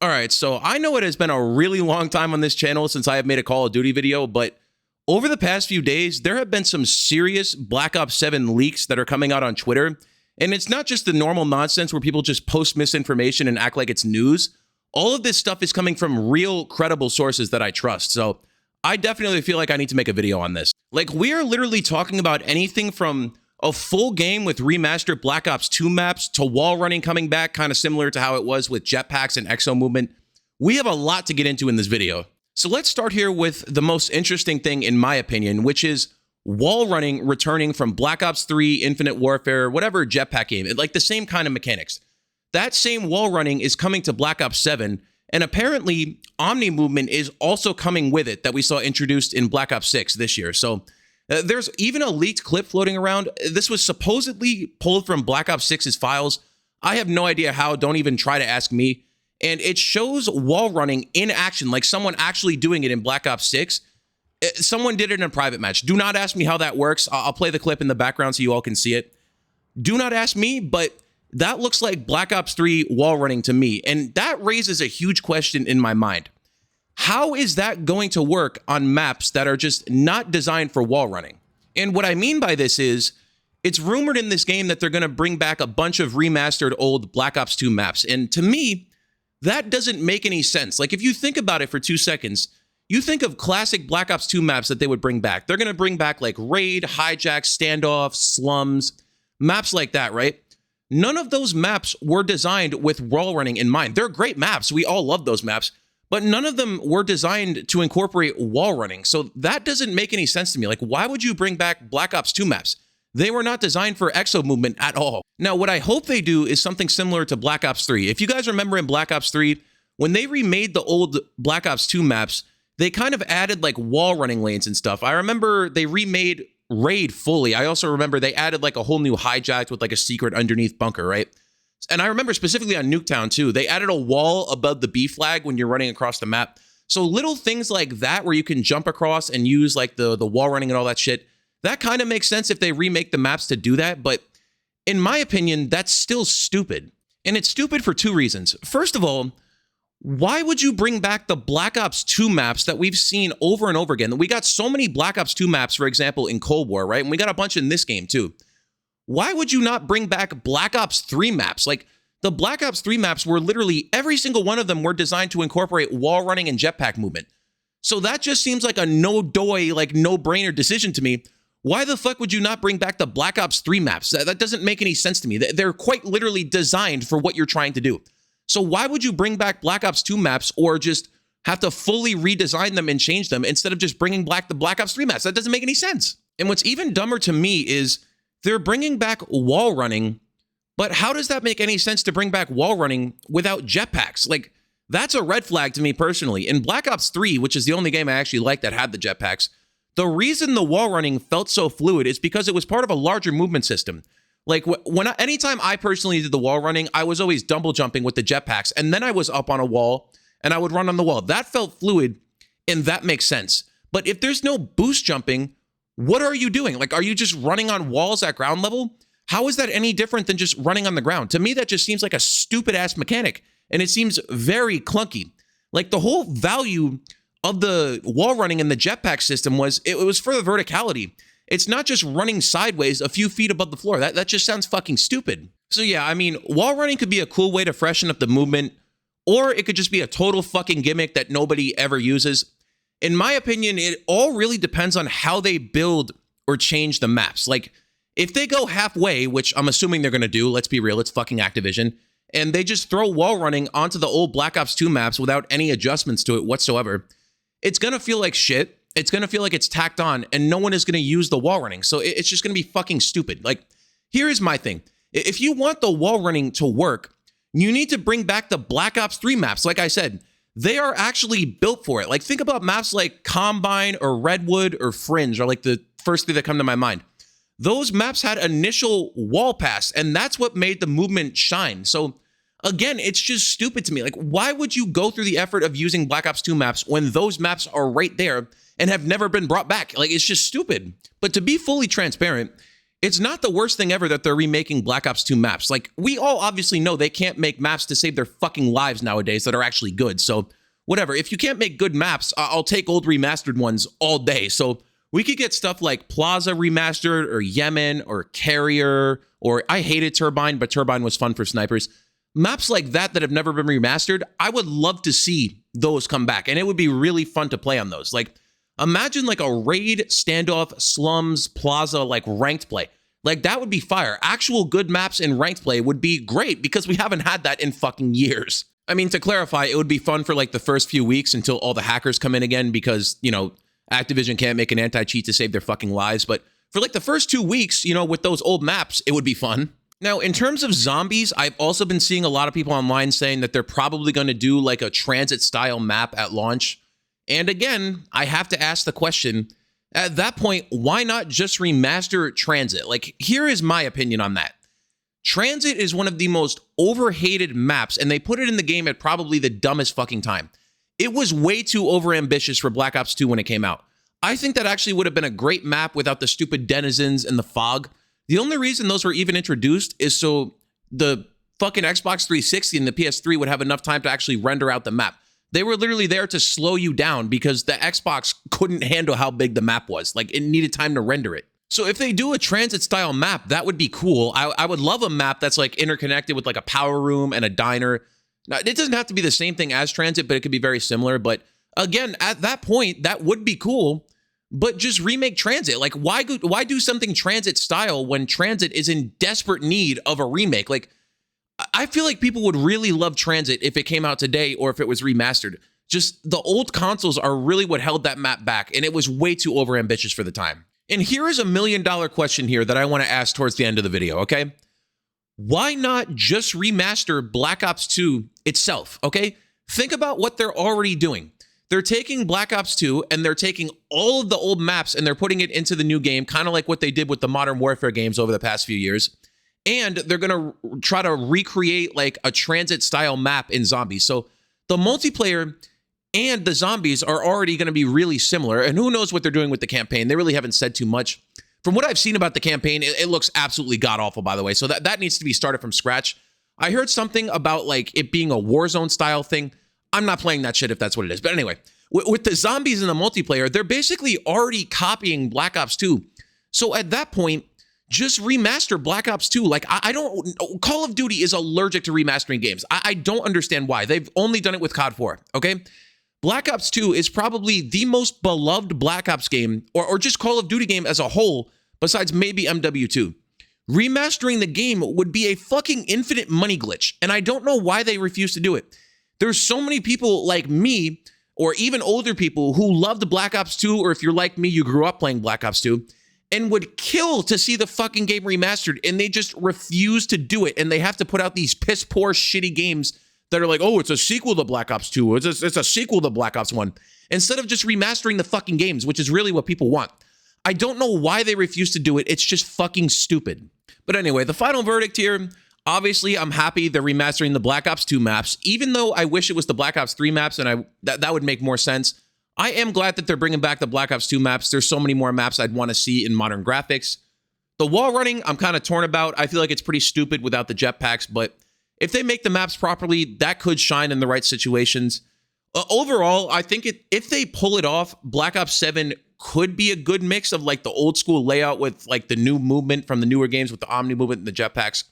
All right, so I know it has been a really long time on this channel since I have made a Call of Duty video, but over the past few days, there have been some serious Black Ops 7 leaks that are coming out on Twitter. And it's not just the normal nonsense where people just post misinformation and act like it's news. All of this stuff is coming from real, credible sources that I trust. So I definitely feel like I need to make a video on this. Like, we are literally talking about anything from a full game with remastered Black Ops 2 maps to wall running coming back, kind of similar to how it was with jetpacks and exo movement. We have a lot to get into in this video. So let's start here with the most interesting thing, in my opinion, which is wall running returning from Black Ops 3, Infinite Warfare, whatever jetpack game, like the same kind of mechanics. That same wall running is coming to Black Ops 7, and apparently omni movement is also coming with it that we saw introduced in Black Ops 6 this year. So there's even a leaked clip floating around. This was supposedly pulled from Black Ops 6's files. I have no idea how, don't even try to ask me. And it shows wall running in action, like someone actually doing it in Black Ops 6. Someone did it in a private match. Do not ask me how that works. I'll play the clip in the background so you all can see it. Do not ask me, but that looks like Black Ops 3 wall running to me. And that raises a huge question in my mind. How is that going to work on maps that are just not designed for wall running? And what I mean by this is, it's rumored in this game that they're going to bring back a bunch of remastered old Black Ops 2 maps. And to me, that doesn't make any sense. Like, if you think about it for 2 seconds, you think of classic Black Ops 2 maps that they would bring back. They're going to bring back like Raid, Hijacked, Standoff, Slums, maps like that, right? None of those maps were designed with wall running in mind. They're great maps. We all love those maps. But none of them were designed to incorporate wall running. So that doesn't make any sense to me. Like, why would you bring back Black Ops 2 maps? They were not designed for exo movement at all. Now, what I hope they do is something similar to Black Ops 3. If you guys remember in Black Ops 3, when they remade the old Black Ops 2 maps, they kind of added like wall running lanes and stuff. I remember they remade Raid fully. I also remember they added like a whole new hijacked with like a secret underneath bunker, right? And I remember specifically on Nuketown too, they added a wall above the B flag when you're running across the map. So little things like that where you can jump across and use like the wall running and all that shit, that kind of makes sense if they remake the maps to do that. But in my opinion, that's still stupid. And it's stupid for 2 reasons. First of all, why would you bring back the Black Ops 2 maps that we've seen over and over again? We got so many Black Ops 2 maps, for example, in Cold War, right? And we got a bunch in this game too. Why would you not bring back Black Ops 3 maps? Like, the Black Ops 3 maps were literally, every single one of them were designed to incorporate wall running and jetpack movement. So that just seems like a no-doy, like no-brainer decision to me. Why the fuck would you not bring back the Black Ops 3 maps? That doesn't make any sense to me. They're quite literally designed for what you're trying to do. So why would you bring back Black Ops 2 maps or just have to fully redesign them and change them instead of just bringing back the Black Ops 3 maps? That doesn't make any sense. And what's even dumber to me is they're bringing back wall running, but how does that make any sense to bring back wall running without jetpacks? Like, that's a red flag to me personally. In Black Ops 3, which is the only game I actually like that had the jetpacks, the reason the wall running felt so fluid is because it was part of a larger movement system. Like, anytime I personally did the wall running, I was always double jumping with the jetpacks, and then I was up on a wall, and I would run on the wall. That felt fluid, and that makes sense. But if there's no boost jumping, what are you doing? Like, are you just running on walls at ground level? How is that any different than just running on the ground? To me, that just seems like a stupid-ass mechanic, and it seems very clunky. Like, the whole value of the wall running and the jetpack system was, it was for the verticality. It's not just running sideways a few feet above the floor. That just sounds fucking stupid. So yeah, I mean, wall running could be a cool way to freshen up the movement, or it could just be a total fucking gimmick that nobody ever uses. In my opinion, it all really depends on how they build or change the maps. Like, if they go halfway, which I'm assuming they're going to do, let's be real, it's fucking Activision, and they just throw wall running onto the old Black Ops 2 maps without any adjustments to it whatsoever, it's going to feel like shit. It's going to feel like it's tacked on, and no one is going to use the wall running. So it's just going to be fucking stupid. Like, here is my thing. If you want the wall running to work, you need to bring back the Black Ops 3 maps. Like I said, they are actually built for it. Like, think about maps like Combine or Redwood or Fringe are like the first thing that come to my mind. Those maps had initial wall pass, and that's what made the movement shine. So again, it's just stupid to me. Like, why would you go through the effort of using Black Ops 2 maps when those maps are right there and have never been brought back? Like, it's just stupid. But to be fully transparent, it's not the worst thing ever that they're remaking Black Ops 2 maps. Like, we all obviously know they can't make maps to save their fucking lives nowadays that are actually good. So whatever, if you can't make good maps, I'll take old remastered ones all day. So we could get stuff like Plaza Remastered or Yemen or Carrier, or I hated Turbine, but Turbine was fun for snipers. Maps like that have never been remastered, I would love to see those come back, and it would be really fun to play on those. Like, imagine like a raid, standoff, slums, plaza, like ranked play. Like, that would be fire. Actual good maps in ranked play would be great because we haven't had that in fucking years. I mean, to clarify, it would be fun for like the first few weeks until all the hackers come in again because, you know, Activision can't make an anti-cheat to save their fucking lives. But for like the first 2 weeks, you know, with those old maps, it would be fun. Now, in terms of zombies, I've also been seeing a lot of people online saying that they're probably going to do like a transit-style map at launch. And again, I have to ask the question, at that point, why not just remaster Transit? Like, here is my opinion on that. Transit is one of the most overhated maps, and they put it in the game at probably the dumbest fucking time. It was way too overambitious for Black Ops 2 when it came out. I think that actually would have been a great map without the stupid denizens and the fog. The only reason those were even introduced is so the fucking Xbox 360 and the PS3 would have enough time to actually render out the map. They were literally there to slow you down because the Xbox couldn't handle how big the map was. Like, it needed time to render it. So if they do a transit-style map, that would be cool. I would love a map that's like interconnected with like a power room and a diner. Now, it doesn't have to be the same thing as Transit, but it could be very similar. But again, at that point, that would be cool. But just remake Transit. Like, why do something Transit style when Transit is in desperate need of a remake? Like, I feel like people would really love Transit if it came out today or if it was remastered. Just the old consoles are really what held that map back, and it was way too overambitious for the time. And here is $1 million question here that I want to ask towards the end of the video, okay? Why not just remaster Black Ops 2 itself, okay? Think about what they're already doing. They're taking Black Ops 2 and they're taking all of the old maps and they're putting it into the new game, kind of like what they did with the Modern Warfare games over the past few years. And they're going to try to recreate like a transit style map in zombies. So the multiplayer and the zombies are already going to be really similar. And who knows what they're doing with the campaign. They really haven't said too much. From what I've seen about the campaign, it looks absolutely god-awful, by the way. So that needs to be started from scratch. I heard something about like it being a Warzone style thing. I'm not playing that shit if that's what it is. But anyway, with the zombies and the multiplayer, they're basically already copying Black Ops 2. So at that point, just remaster Black Ops 2. Like, I don't... Call of Duty is allergic to remastering games. I don't understand why. They've only done it with COD 4, okay? Black Ops 2 is probably the most beloved Black Ops game, or just Call of Duty game as a whole, besides maybe MW2. Remastering the game would be a fucking infinite money glitch, and I don't know why they refuse to do it. There's so many people like me, or even older people, who loved Black Ops 2, or if you're like me, you grew up playing Black Ops 2, and would kill to see the fucking game remastered, and they just refuse to do it, and they have to put out these piss-poor, shitty games that are like, oh, it's a sequel to Black Ops 2, it's a sequel to Black Ops 1, instead of just remastering the fucking games, which is really what people want. I don't know why they refuse to do it, it's just fucking stupid. But anyway, the final verdict here, obviously, I'm happy they're remastering the Black Ops 2 maps, even though I wish it was the Black Ops 3 maps, and that would make more sense. I am glad that they're bringing back the Black Ops 2 maps. There's so many more maps I'd want to see in modern graphics. The wall running, I'm kind of torn about. I feel like it's pretty stupid without the jetpacks, but if they make the maps properly, that could shine in the right situations. Overall, I think if they pull it off, Black Ops 7 could be a good mix of like the old school layout with like the new movement from the newer games with the omni movement and the jetpacks.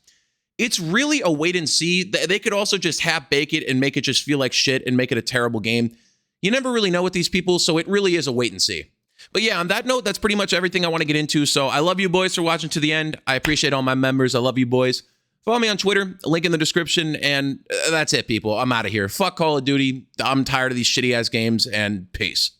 It's really a wait and see. They could also just half bake it and make it just feel like shit and make it a terrible game. You never really know with these people, so it really is a wait and see. But yeah, on that note, that's pretty much everything I want to get into. So I love you boys for watching to the end. I appreciate all my members. I love you boys. Follow me on Twitter, link in the description, and that's it, people. I'm out of here. Fuck Call of Duty. I'm tired of these shitty ass games, and peace.